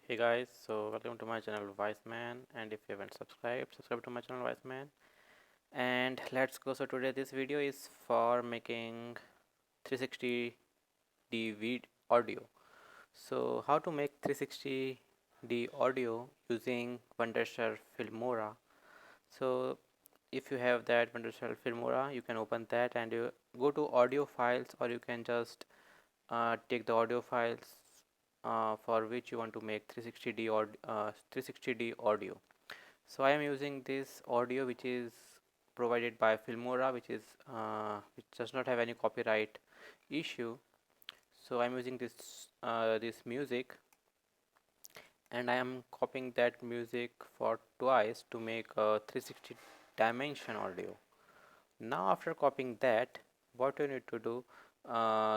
Hey guys, so welcome to my channel Wiseman, and if you haven't subscribed, subscribe to my channel Wiseman. And let's go. So today this video is for making 360D audio. So how to make 360D audio using Wondershare Filmora. So if you have that Wondershare Filmora, you can open that and you go to audio files, or you can just take the audio files for which you want to make 360D audio. So I am using this audio which is provided by Filmora, which does not have any copyright issue. So I am using this music, and I am copying that music for twice to make a 360 dimension audio. Now after copying that, what you need to do,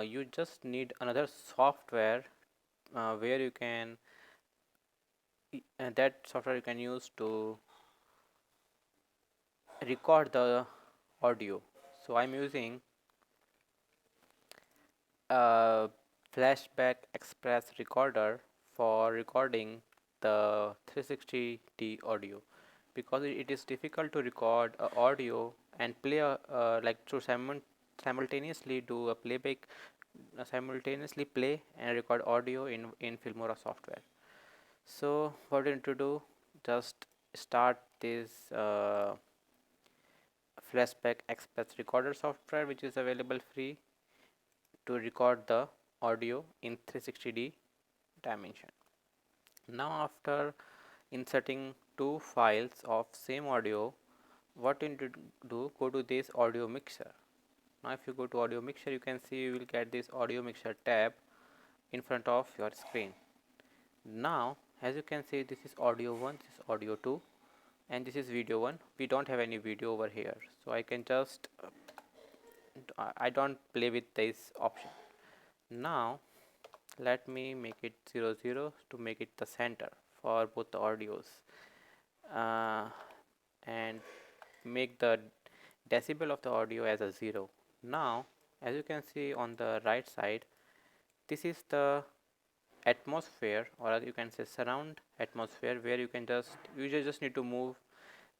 you just need another software where you can that software you can use to record the audio. So I'm using a flashback express recorder for recording the 360D audio, because it is difficult to record audio and play like to simultaneously do a playback, simultaneously play and record audio in Filmora software. So what you need to do, just start this flashback express recorder software, which is available free to record the audio in 360D dimension. Now after inserting two files of same audio, what you need to do, go to this audio mixer. Now if you go to audio mixer, you can see you will get this audio mixer tab in front of your screen. Now as you can see, this is audio 1, this is audio 2, and this is video 1. We don't have any video over here, so I can just I don't play with this option. Now let me make it 0 0 to make it the center for both the audios, and make the decibel of the audio as a 0. Now as you can see on the right side, this is the atmosphere, or you can say surround atmosphere, where you just need to move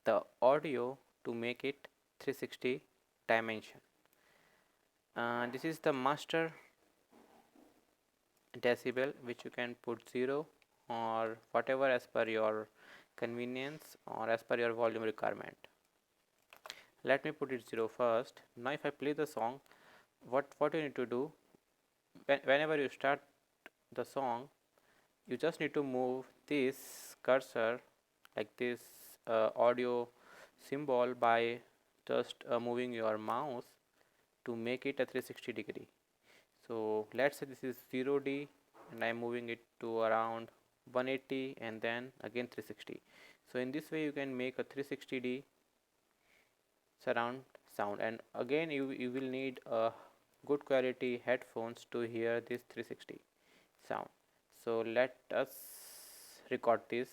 the audio to make it 360 dimension. This is the master decibel, which you can put 0 or whatever as per your convenience or as per your volume requirement. Let me put it 0 first. Now if I play the song, what you need to do, whenever you start the song, you just need to move this cursor, like this audio symbol, by just moving your mouse to make it a 360 degree. So let's say this is 0D and I'm moving it to around 180 and then again 360. So in this way you can make a 360D surround sound, and again you will need a good quality headphones to hear this 360 sound. So let us record this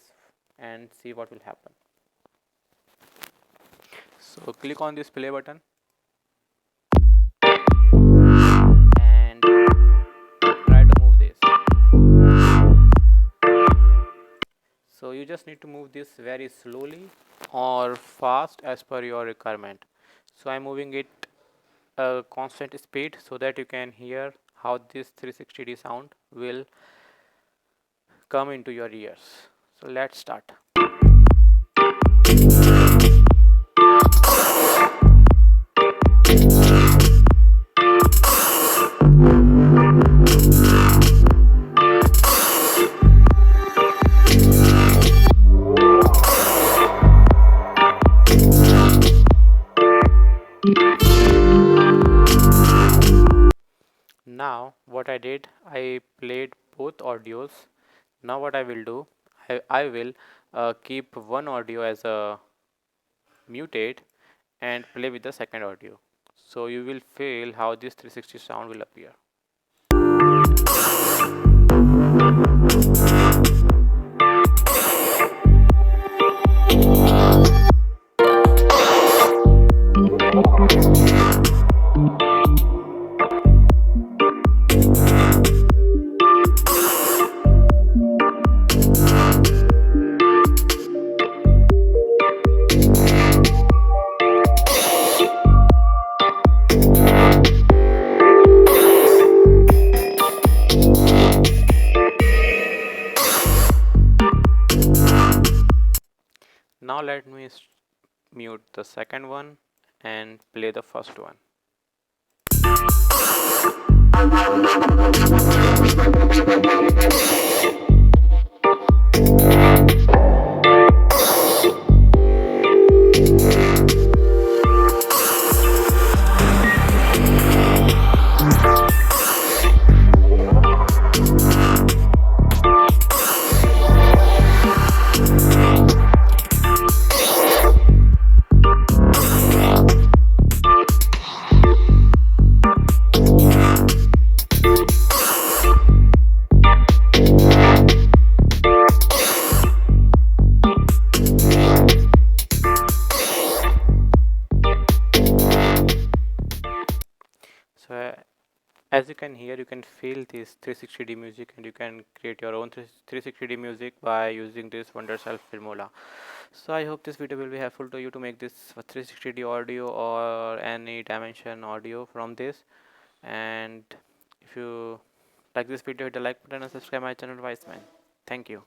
and see what will happen. So click on this play button and try to move this. So you just need to move this very slowly or fast as per your requirement. So I'm moving it a constant speed so that you can hear how this 360D sound will come into your ears. So let's start. Now what I did, I played both audios. Now what I will do, I will keep one audio as a muted and play with the second audio. So you will feel how this 360 sound will appear. let me mute the second one and play the first one. So as you can hear, you can feel this 360D music, and you can create your own 360D music by using this Wondershare Filmora. So I hope this video will be helpful to you to make this 360D audio or any dimension audio from this. And if you like this video, hit the like button and subscribe my channel, Wiseman. Thank you.